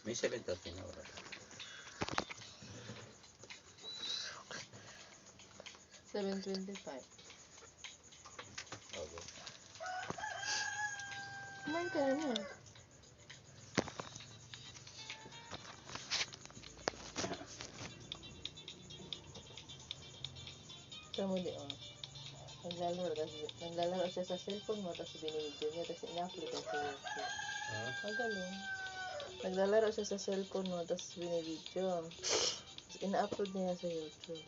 May 7:30 na oras. 7:25. Okay. Kumain ka na. Tama di, oh. Naglalaro siya sa cellphone mo, tapos binidyo niya, tapos in-upload niya sa YouTube. Magaling. Naglalaro siya sa cellphone mo, tapos binidyo. Tapos in-upload niya sa YouTube.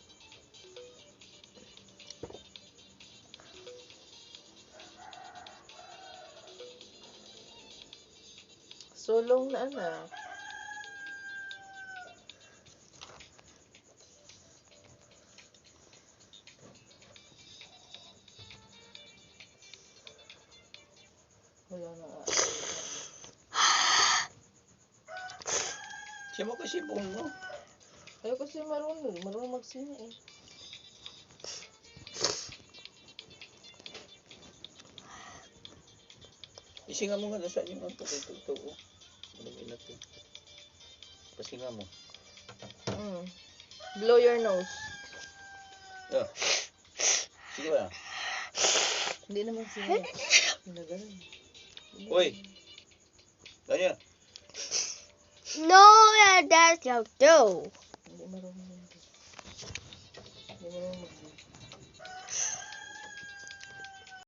Sulong na anak. Wala na nga. Siya mo kasi buong mo. Ayaw kasi marunong magsinga eh. Isinga mo nga na saan yung mga pagkatuto. Anong inato? Pasinga mo. Blow your nose. Oh. Sige ba? Hindi naman singa. Nagano'n. Uy! Ganyan. No, that's your dough.